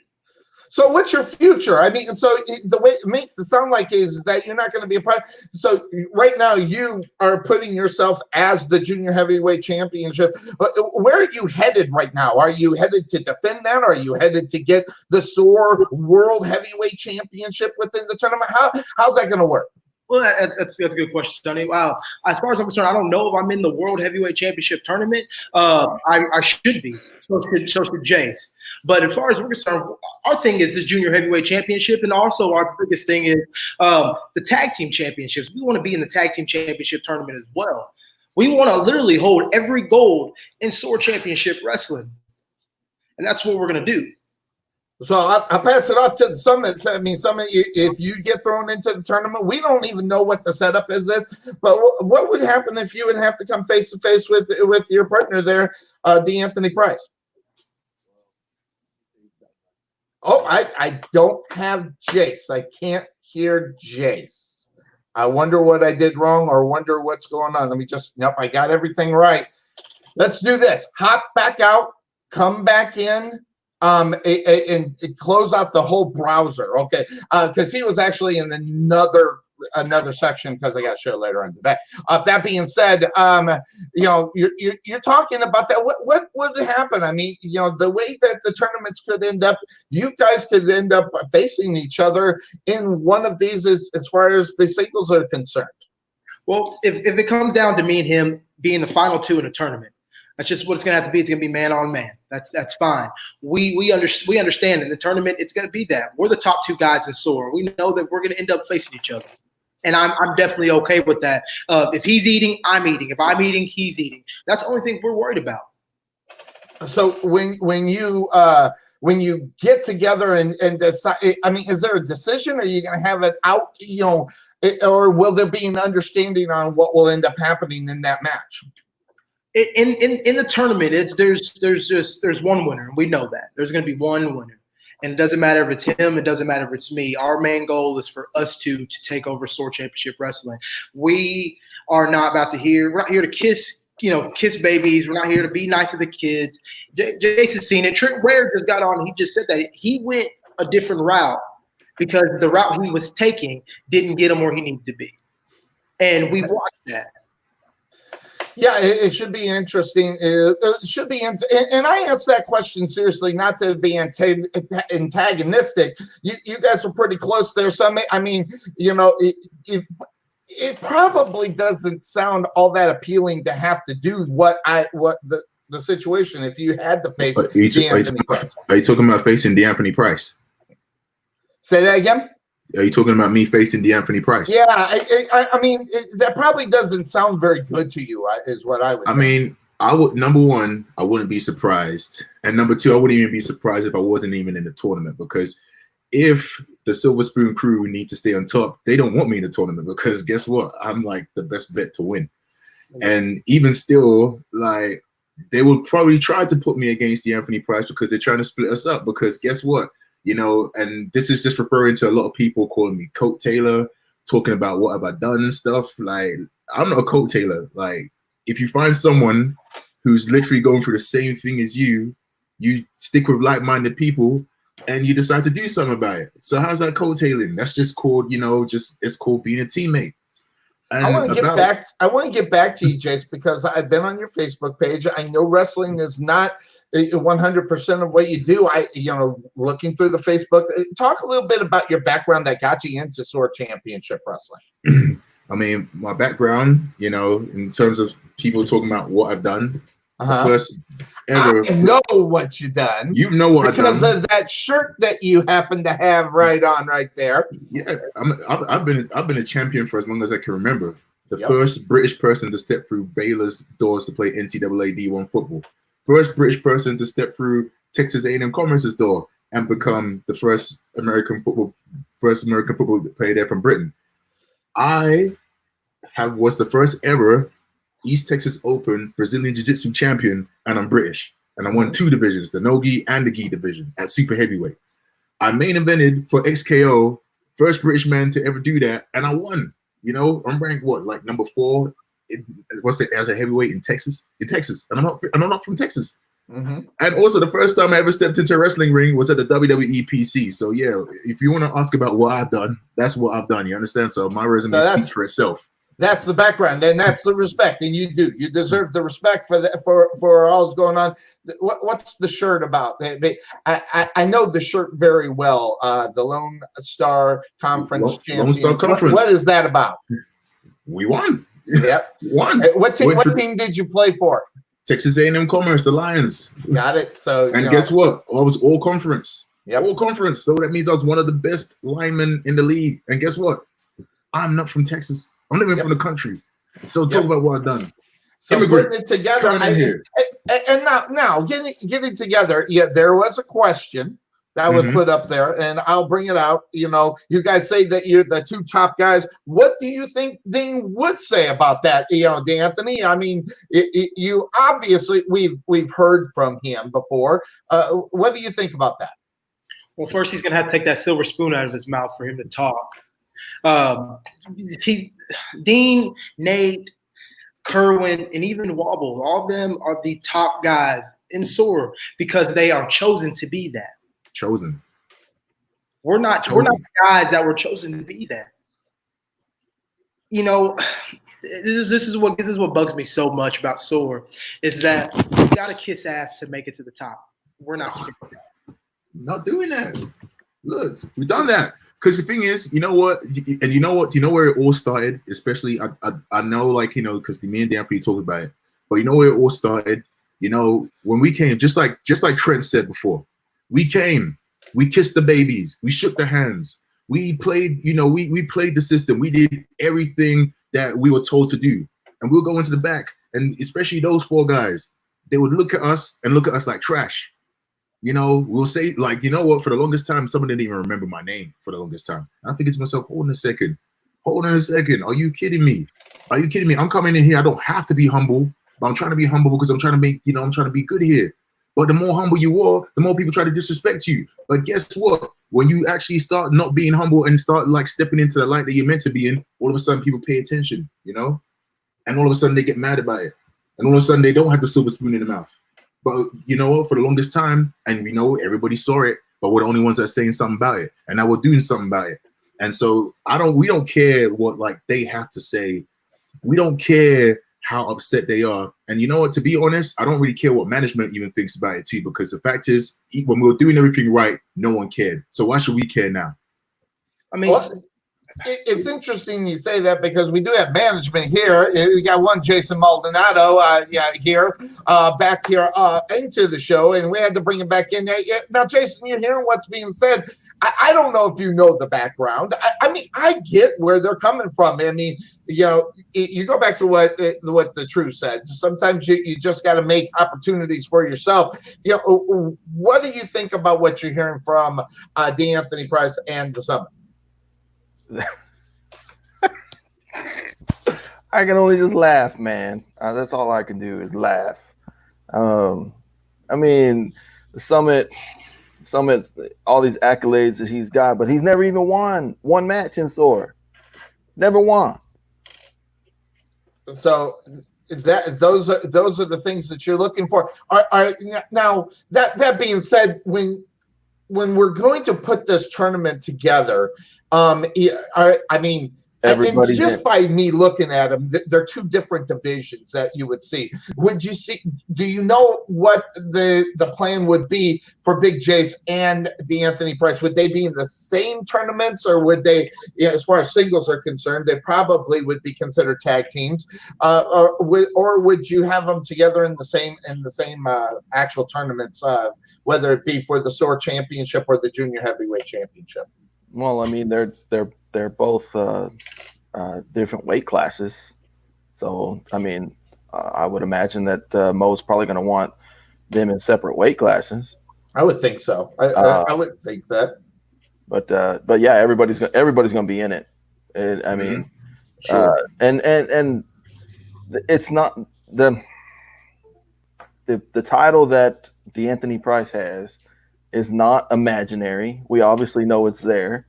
So what's your future? I mean, so the way it makes it sound like is that you're not going to be a part. So right now you are putting yourself as the junior heavyweight championship. Where are you headed right now? Are you headed to defend that? Are you headed to get the SOAR World Heavyweight Championship within the tournament? How's that going to work? Well, that's a good question, Sonny. Wow. As far as I'm concerned, I don't know if I'm in the World Heavyweight Championship tournament. I should be. So should Jace. But as far as we're concerned, our thing is this Junior Heavyweight Championship, and also our biggest thing is the Tag Team Championships. We want to be in the Tag Team Championship tournament as well. We want to literally hold every gold in SOAR Championship Wrestling. And that's what we're going to do. So I'll pass it off to the Summit. I mean, Summit, if you get thrown into the tournament, we don't even know what the setup is. But what would happen if you would have to come face to face with your partner there, DAnthony Price? Oh, I don't have Jace. I can't hear Jace. I wonder what I did wrong or wonder what's going on. Let me just, nope, I got everything right. Let's do this. Hop back out, come back in. And close out the whole browser, okay? Because he was actually in another section because I got to show later on today. That being said, you know, you're talking about that. What would happen? I mean, you know, the way that the tournaments could end up, you guys could end up facing each other in one of these as far as the singles are concerned. Well, if it comes down to me and him being the final two in a tournament, that's just what it's going to have to be. It's going to be man on man. That's fine. We understand in the tournament it's going to be that. We're the top two guys in SOAR. We know that we're going to end up facing each other. And I'm definitely okay with that. If he's eating, I'm eating. If I'm eating, he's eating. That's the only thing we're worried about. So when you get together and decide, I mean, is there a decision? Or are you going to have it out, you know, or will there be an understanding on what will end up happening in that match? In the tournament, there's one winner. We know that there's going to be one winner, and it doesn't matter if it's him. It doesn't matter if it's me. Our main goal is for us to take over SOAR Championship Wrestling. We are not about to we're not here to kiss babies. We're not here to be nice to the kids. Jason's seen it. Trent Ware just got on. And he just said that he went a different route because the route he was taking didn't get him where he needed to be, and we watched that. Yeah, it should be interesting. It should be, and I asked that question seriously, not to be antagonistic. You guys are pretty close there. So I mean, you know, it probably doesn't sound all that appealing to have to do what the situation if you had to face DAnthony Price. Are you talking about facing DAnthony Price? Say that again. Are you talking about me facing DAnthony Price? Yeah, I mean, that probably doesn't sound very good to you, is what I would think. Mean, I would, number one, I wouldn't be surprised. And number two, I wouldn't even be surprised if I wasn't even in the tournament because if the Silver Spoon crew need to stay on top, they don't want me in the tournament because guess what? I'm like the best bet to win. And even still, like they will probably try to put me against DAnthony Price because they're trying to split us up. Because guess what? You know, and this is just referring to a lot of people calling me Coat Taylor, talking about what have I done and stuff. Like, I'm not a Coat Taylor. Like, if you find someone who's literally going through the same thing as you, you stick with like-minded people and you decide to do something about it. So how's that coattailing? That's just called, you know, it's called being a teammate. And I want to get back to you, Jace, because I've been on your Facebook page. I know wrestling is not 100% of what you do. Looking through the Facebook, talk a little bit about your background that got you into SOAR Championship Wrestling. I mean, my background, you know, in terms of people talking about what I've done, first ever. I know what you've done. You know what I've done. Because of that shirt that you happen to have right there. Yeah, I've been a champion for as long as I can remember. The first British person to step through Baylor's doors to play NCAA D1 football. First British person to step through Texas A&M Commerce's door and become the first American football player there from Britain. I was the first ever East Texas Open Brazilian Jiu-Jitsu champion, and I'm British. And I won 2 divisions, the no-gi and the gi division at super heavyweight. I main evented for XKO, first British man to ever do that, and I won. You know, I'm ranked like number 4 as a heavyweight in Texas, and I'm not from Texas. And also the first time I ever stepped into a wrestling ring was at the WWE PC. So yeah, if you want to ask about what I've done, that's what I've done. You understand? So my resume speaks for itself. That's the background, and that's the respect, and you deserve the respect for that for all that's going on. What's the shirt about? I know the shirt very well. The Lone Star Conference Champions. Lone Star Conference. What is that about? We won. Yep. Won. What team did you play for? Texas A&M Commerce, the Lions. Got it. So and guess what? I was all conference. Yep. All conference. So that means I was one of the best linemen in the league. And guess what? I'm not from Texas. I'm not even from the country. So talk about what I've done. So putting it together, and now getting together. Yeah, there was a question that was put up there, and I'll bring it out. You know, you guys say that you're the 2 top guys. What do you think Dean would say about that? You know, DAnthony. I mean, you obviously we've heard from him before. What do you think about that? Well, first he's gonna have to take that silver spoon out of his mouth for him to talk. Dean, Nate, Kerwin, and even Wobble, all of them are the top guys in SOAR because they are chosen to be that. Chosen. We're not the guys that were chosen to be that. You know, this is what bugs me so much about SOAR is that you gotta kiss ass to make it to the top. We're not doing that. Look, we've done that. Because the thing is, you know what, and you know where it all started. Especially, I know, like, you know, because me and DAnthony talked about it. But you know where it all started. You know, when we came, just like Trent said before, we came, we kissed the babies, we shook their hands, we played. You know, we played the system. We did everything that we were told to do, and we'll go into the back, and especially those 4 guys, they would look at us like trash. You know, we'll say, like, you know what, for the longest time, someone didn't even remember my name for the longest time. And I think to myself, hold on a second. Are you kidding me? I'm coming in here. I don't have to be humble, but I'm trying to be humble because I'm trying to be good here. But the more humble you are, the more people try to disrespect you. But guess what? When you actually start not being humble and start like stepping into the light that you're meant to be in, all of a sudden people pay attention, you know? And all of a sudden they get mad about it. And all of a sudden they don't have the silver spoon in their mouth. But you know what? For the longest time, and we know everybody saw it, but we're the only ones that are saying something about it, and now we're doing something about it. And so we don't care what like they have to say. We don't care how upset they are. And you know what? To be honest, I don't really care what management even thinks about it too, because the fact is, when we were doing everything right, no one cared. So why should we care now? I mean, It's interesting you say that because we do have management here. We got one Jason Maldonado here, back here into the show, and we had to bring him back in there. Now, Jason, you're hearing what's being said. I don't know if you know the background. I mean, I get where they're coming from. I mean, you go back to what the truth said. Sometimes you just got to make opportunities for yourself. What do you think about what you're hearing from DAnthony Price and the Summit? I can only just laugh, man. That's all I can do is laugh. I mean, the Summit, all these accolades that he's got, but he's never even won one match in SOAR. Never won. So those are the things that you're looking for. Now that being said, when we're going to put this tournament together, I mean, Everybody's and just by me looking at them, they're two different divisions that you would see. Do you know what the plan would be for Big Jase and DAnthony Price? Would they be in the same tournaments, or would they, as far as singles are concerned, they probably would be considered tag teams, or would you have them together in the same actual tournaments, whether it be for the SOAR Championship or the Junior Heavyweight Championship? Well, I mean, they're both different weight classes, so I mean, I would imagine that Mo's probably going to want them in separate weight classes. I would think so. I would think that. But yeah, everybody's going to be in it. And, I mean, sure. And it's not the title that DAnthony Price has is not imaginary. We obviously know it's there.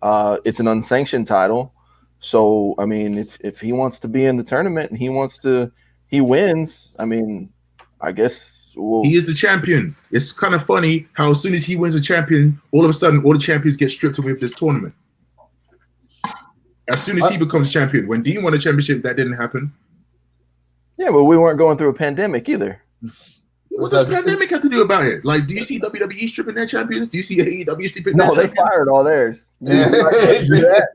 It's an unsanctioned title. So, I mean, if he wants to be in the tournament and he wins, I mean, I guess he is the champion. It's kind of funny how as soon as he wins a champion, all of a sudden all the champions get stripped away of this tournament. As soon as he becomes champion. When Dean won a championship, that didn't happen. Yeah, but we weren't going through a pandemic either. What does pandemic have to do about it? Like, do you see WWE stripping their champions? Do you see AEW stripping their champions? No, they fired all theirs. We can do that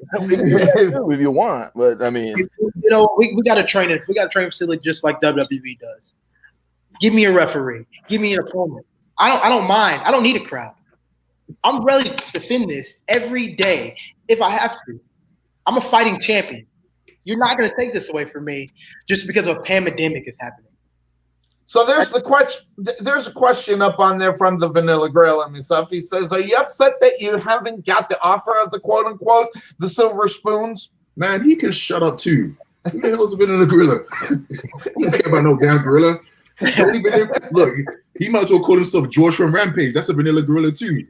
too if you want, but I mean, we got a training facility just like WWE does. Give me a referee. Give me an opponent. I don't mind. I don't need a crowd. I'm ready to defend this every day if I have to. I'm a fighting champion. You're not going to take this away from me just because a pandemic is happening. So there's the question. There's a question up on there from the Vanilla Grill himself. He says, "Are you upset that you haven't got the offer of the quote unquote the silver spoons?" Man, he can shut up too. Who the hell's a Vanilla Gorilla? I don't care about no damn gorilla. Look, he might as well call himself George from Rampage. That's a Vanilla Gorilla too.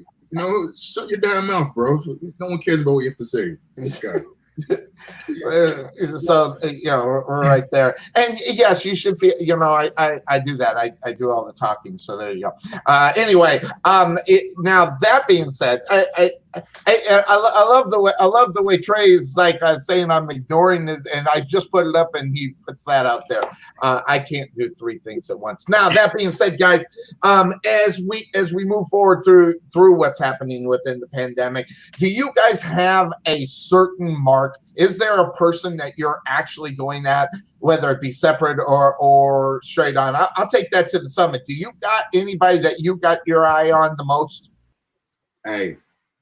Shut your damn mouth, bro. No one cares about what you have to say. This guy. So we're right there, and yes, you should feel. I do that. I do all the talking. So there you go. Anyway, now that being said, I love the way Trey is like saying I'm ignoring it, and I just put it up, and he puts that out there. I can't do three things at once. Now that being said, guys, as we move forward through what's happening within the pandemic, do you guys have a certain mark? Is there a person that you're actually going at, whether it be separate or straight on? I'll take that to the Summit. Do you got anybody that you got your eye on the most? Hey,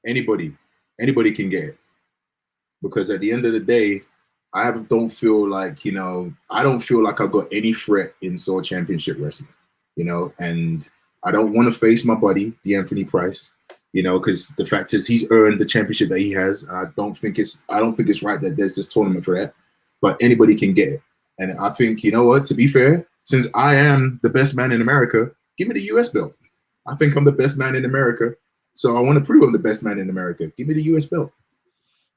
anybody can get it. Because at the end of the day, I don't feel like I've got any threat in SOAR Championship Wrestling, and I don't want to face my buddy, DAnthony Price. Because the fact is he's earned the championship that he has. I don't think it's right that there's this tournament for that. But anybody can get it. And I think, to be fair, since I am the best man in America, give me the US belt. I think I'm the best man in America. So I want to prove I'm the best man in America. Give me the US belt.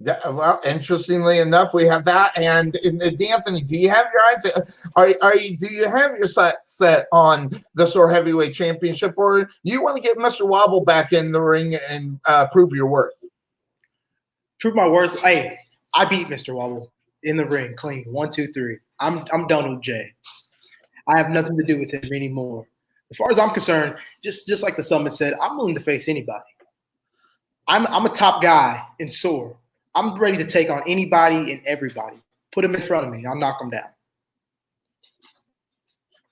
Well, interestingly enough, we have that. And DAnthony, do you have your eyes? Do you have your sight set on the SOAR Heavyweight Championship, or do you want to get Mr. Wobble back in the ring and prove your worth? Prove my worth. Hey, I beat Mr. Wobble in the ring, clean. 1, 2, 3. I'm done with Jay. I have nothing to do with him anymore. As far as I'm concerned, just like the Summit said, I'm willing to face anybody. I'm a top guy in SOAR. I'm ready to take on anybody and everybody. Put them in front of me. I'll knock them down.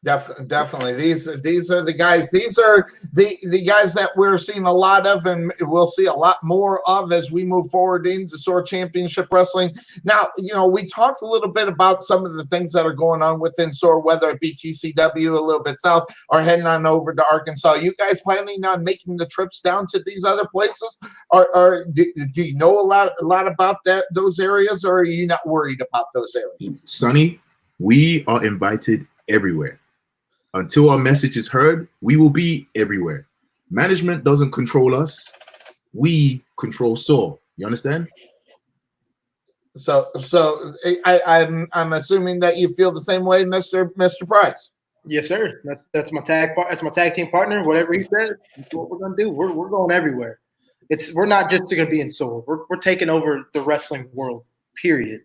Definitely. These are the guys. These are the guys that we're seeing a lot of, and we'll see a lot more of as we move forward into SOAR Championship Wrestling. Now, we talked a little bit about some of the things that are going on within SOAR, whether it be TCW a little bit south or heading on over to Arkansas. You guys planning on making the trips down to these other places, or do you know a lot about those areas, or are you not worried about those areas? Sonny, we are invited everywhere. Until our message is heard, we will be everywhere. Management doesn't control us. We control SOAR. You understand? So I'm assuming that you feel the same way, Mr. Price. Yes, sir. That's my tag team partner. Whatever he says, that's what we're gonna do. We're going everywhere. We're not just gonna be in SOAR. We're taking over the wrestling world. Period.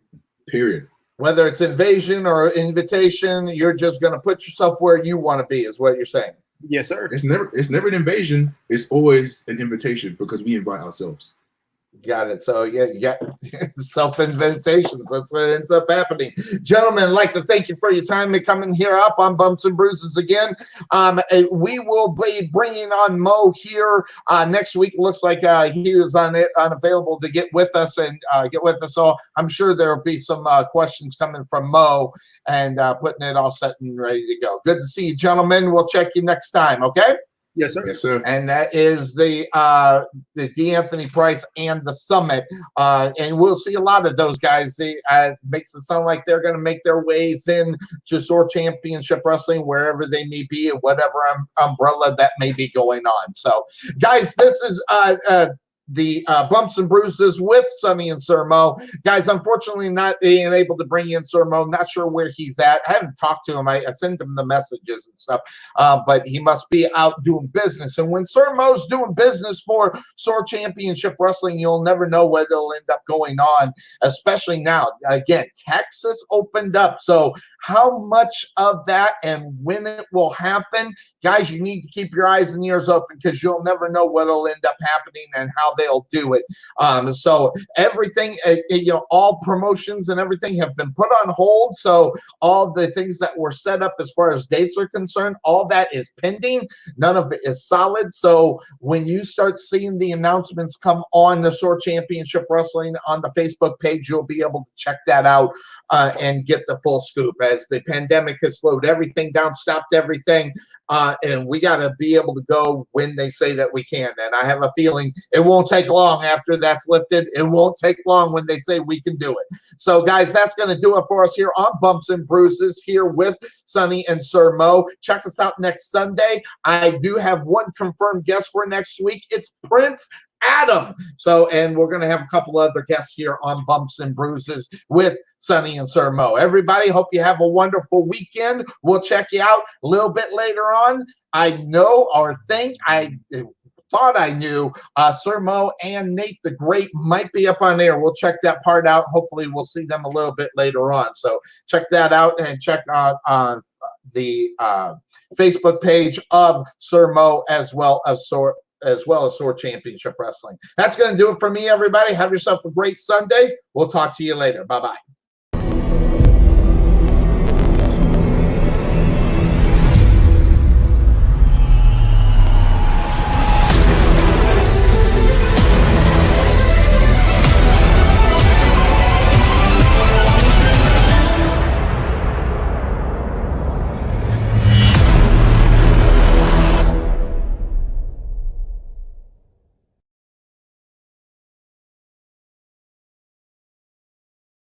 Whether it's invasion or invitation, you're just going to put yourself where you want to be, is what you're saying. Yes, sir. It's never an invasion. It's always an invitation because we invite ourselves. Got it. So yeah, you got self-invitations. That's what ends up happening. Gentlemen, I'd like to thank you for your time and coming here up on Bumps and Bruises again. We will be bringing on Mo here next week. Looks like he is unavailable to get with us and get with us all. I'm sure there will be some questions coming from Mo and putting it all set and ready to go. Good to see you, gentlemen. We'll check you next time. Okay. Yes, sir. Yes, sir. And that is the DAnthony Price and the Summit. And we'll see a lot of those guys. It makes it sound like they're going to make their ways in to SOAR Championship Wrestling, wherever they may be, and whatever umbrella that may be going on. So, guys, this is the Bumps and Bruises with Sonny and Sir Mo. Guys, unfortunately not being able to bring in Sir Mo. Not sure where he's at. I haven't talked to him. I sent him the messages and stuff, but he must be out doing business. And when Sir Mo's doing business for SOAR Championship Wrestling, you'll never know what'll end up going on, especially now. Again, Texas opened up. So how much of that and when it will happen, guys, you need to keep your eyes and ears open because you'll never know what'll end up happening and how they'll do it. So everything, all promotions and everything have been put on hold. So all the things that were set up as far as dates are concerned, all that is pending. None of it is solid. So when you start seeing the announcements come on the SOAR Championship Wrestling on the Facebook page, you'll be able to check that out and get the full scoop, as the pandemic has slowed everything down, stopped everything. And we got to be able to go when they say that we can. And I have a feeling it won't take long after that's lifted. It won't take long when they say we can do it. So, guys, that's going to do it for us here on Bumps and Bruises here with Sonny and Sir Mo. Check us out next Sunday. I do have one confirmed guest for next week. It's Prince Adam. So, and we're going to have a couple other guests here on Bumps and Bruises with Sonny and Sir Mo. Everybody, hope you have a wonderful weekend. We'll check you out a little bit later on. I know or think I thought I knew Sir Mo and Nate the Great might be up on air. We'll check that part out. Hopefully we'll see them a little bit later on. So check that out and check out on the Facebook page of Sir Mo as well as SOAR Championship Wrestling. That's going to do it for me, everybody. Have yourself a great Sunday. We'll talk to you later. Bye-bye.